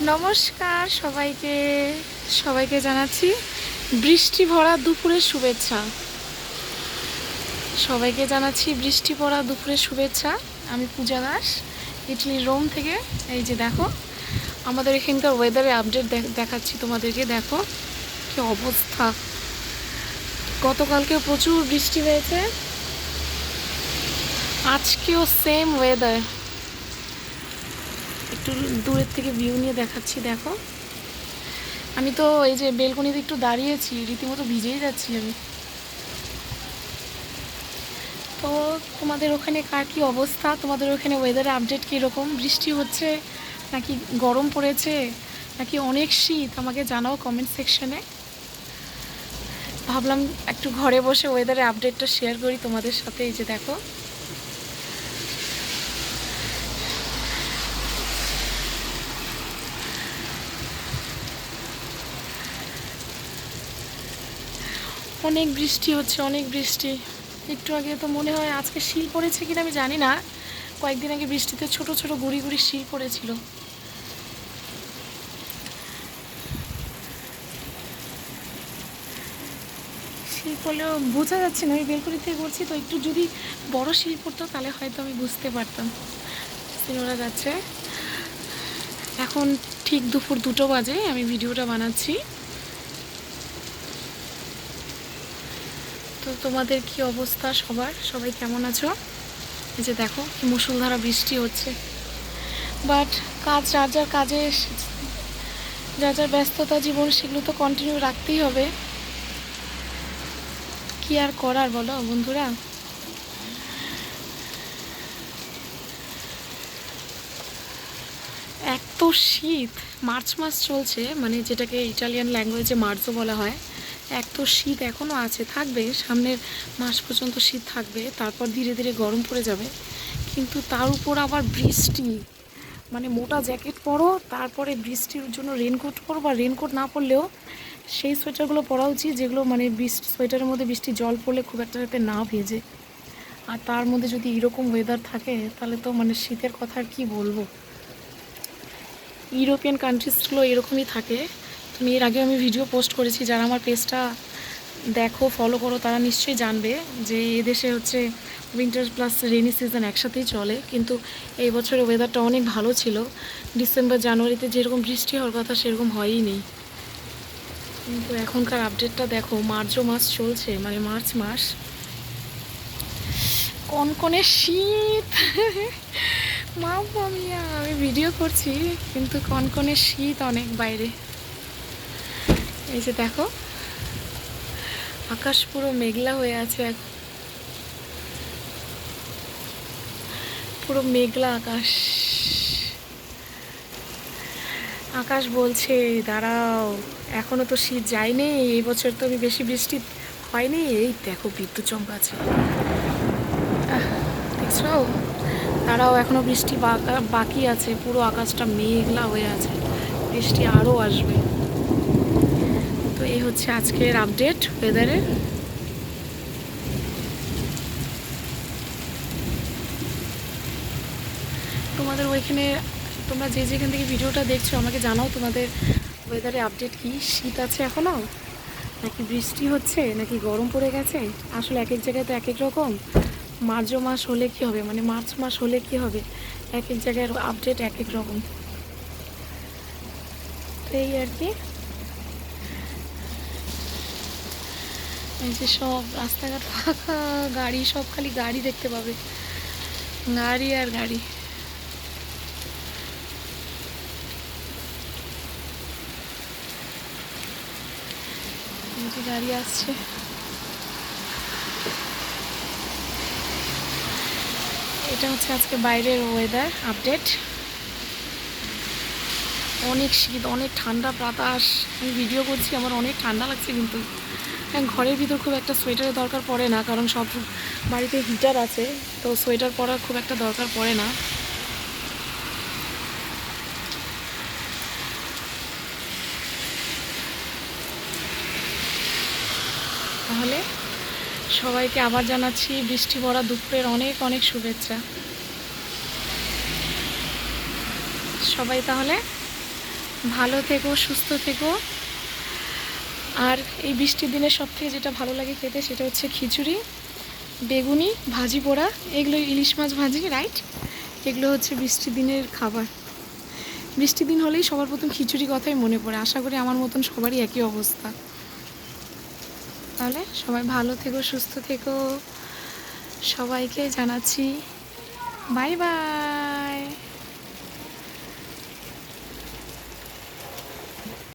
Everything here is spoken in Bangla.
নমস্কার সবাইকে সবাইকে জানাচ্ছি বৃষ্টি ভরা দুপুরের শুভেচ্ছা। সবাইকে জানাচ্ছি বৃষ্টি ভরা দুপুরের শুভেচ্ছা। আমি পূজা দাস, ইটালি রোম থেকে। এই যে দেখো আমাদের এখানকার ওয়েদারের আপডেট দেখাচ্ছি তোমাদেরকে। দেখো কি অবস্থা, গতকালকে প্রচুর বৃষ্টি হয়েছে, আজকেও সেম ওয়েদার। একটু দূরের থেকে ভিউ নিয়ে দেখাচ্ছি। দেখো আমি তো এই যে বেলকনিতে একটু দাঁড়িয়েছি, রীতিমতো ভিজেই যাচ্ছি আমি। তো তোমাদের ওখানে কার কী অবস্থা, তোমাদের ওখানে ওয়েদারের আপডেট কীরকম, বৃষ্টি হচ্ছে নাকি গরম পড়েছে নাকি অনেক শীত, আমাকে জানাও কমেন্ট সেকশনে। ভাবলাম একটু ঘরে বসে ওয়েদারের আপডেটটা শেয়ার করি তোমাদের সাথে। এই যে দেখো অনেক বৃষ্টি হচ্ছে, অনেক বৃষ্টি। একটু আগে তো মনে হয় আজকে শিল পড়েছে কিনা আমি জানি না, কয়েকদিন আগে বৃষ্টিতে ছোট ছোট গুড়ি গুড়ি শিল পড়েছিল। শিল পড়লেও বোঝা যাচ্ছে না, আমি বেলকনি থেকে করছি তো, একটু যদি বড় শিল পড়তো তাহলে হয়তো আমি বুঝতে পারতাম। সিনোরা যাচ্ছে, এখন ঠিক দুপুর 2টো বাজে, আমি ভিডিওটা বানাচ্ছি। তো তোমাদের কি অবস্থা, সবাই কেমন আছো? এই যে দেখো কি মুষলধারা বৃষ্টি হচ্ছে, বাট কাজ যার যার কাজে, যার যার ব্যস্ততা জীবন, সেগুলো তো কন্টিনিউ রাখতেই হবে। কি আর করার বলো বন্ধুরা। এত শীত, মার্চ মাস চলছে, মানে যেটাকে ইটালিয়ান ল্যাঙ্গুয়েজে মার্চও বলা হয়। এত শীত এখনও আছে, থাকবে, সামনের মাস পর্যন্ত শীত থাকবে, তারপর ধীরে ধীরে গরম পড়ে যাবে। কিন্তু তার উপর আবার বৃষ্টি, মানে মোটা জ্যাকেট পরো, তারপরে বৃষ্টির জন্য রেনকোট পরো, বা রেনকোট না পরলেও সেই সোয়েটারগুলো পরা উচিত যেগুলো মানে সোয়েটারের মধ্যে বৃষ্টি জল পড়লে খুব একটা যাতে না ভেজে। আর তার মধ্যে যদি এরকম ওয়েদার থাকে তাহলে তো মানে শীতের কথা আর কী বলবো। ইউরোপিয়ান কান্ট্রিজগুলো এরকমই থাকে। তুমি এর আগে আমি ভিডিও পোস্ট করেছি, যারা আমার পেজটা দেখো ফলো করো তারা নিশ্চয়ই জানবে যে এদেশে হচ্ছে উইন্টার প্লাস রেনি সিজন একসাথেই চলে। কিন্তু এই বছরের ওয়েদারটা অনেক ভালো ছিল, ডিসেম্বর জানুয়ারিতে যেরকম বৃষ্টি হওয়ার কথা সেরকম হয়ই নেই। কিন্তু এখনকার আপডেটটা দেখো, মার্চও মাস চলছে, মানে মার্চ মাস, কনকনে শীত। মামিয়া আমি ভিডিও করছি কিন্তু কনকনে শীত অনেক বাইরে। এই যে দেখো আকাশ পুরো মেঘলা হয়ে আছে, পুরো মেঘলা আকাশ। আকাশ বলছে দাঁড়াও, এখনো তো শীত যায়নি, এই বছর তো বেশি বৃষ্টি হয়নি। এই দেখো বিদ্যুৎ চমকাচ্ছে, দেখছো? দাঁড়াও, এখনো বৃষ্টি বাকি আছে, পুরো আকাশটা মেঘলা হয়ে আছে, বৃষ্টি আরও আসবে। তো এই হচ্ছে আজকের আপডেট ওয়েদারের। তোমাদের ওইখানে, তোমরা যে যেখান থেকে ভিডিওটা দেখছো আমাকে জানাও তোমাদের ওয়েদারের আপডেট কি, শীত আছে এখনও নাকি বৃষ্টি হচ্ছে নাকি গরম পড়ে গেছে। আসলে এক এক জায়গায় তো এক এক রকম। মার্চ মাস হলে কি হবে, মানে মার্চ মাস হলে কি হবে, এক এক জায়গায় আপডেট এক এক রকম। তো এই আর কি। এই যে সব রাস্তাঘাট ফাঁকা, গাড়ি, সব খালি গাড়ি দেখতে পাবে, গাড়ি আর গাড়ি। যে গাড়ি আসছে, এটা হচ্ছে আজকে বাইরের ওয়েদার আপডেট। অনেক শীত, অনেক ঠান্ডা বাতাস, আমি ভিডিও করছি আমার অনেক ঠান্ডা লাগছে, কিন্তু ঘরের ভিতর খুব একটা সোয়েটারের দরকার পড়ে না, কারণ সব বাড়িতে হিটার আছে, তো সোয়েটার পরার খুব একটা দরকার পড়ে না। তাহলে সবাইকে আবার জানাচ্ছি বৃষ্টি ভরা দুপুরের অনেক অনেক শুভেচ্ছা। সবাই তাহলে ভালো থেকো, সুস্থ থেকো। আর এই বৃষ্টির দিনে সবথেকে যেটা ভালো লাগে খেতে সেটা হচ্ছে খিচুড়ি, বেগুনি, ভাজি পোড়া, এগুলো ইলিশ মাছ ভাজি, রাইট? এগুলো হচ্ছে বৃষ্টির দিনের খাবার। বৃষ্টির দিন হলেই সবার প্রথম খিচুড়ি কথাই মনে পড়ে। আশা করি আমার মতন সবারই একই অবস্থা। তাহলে সবাই ভালো থেকো, সুস্থ থেকো। সবাইকে জানাচ্ছি বাই বাই।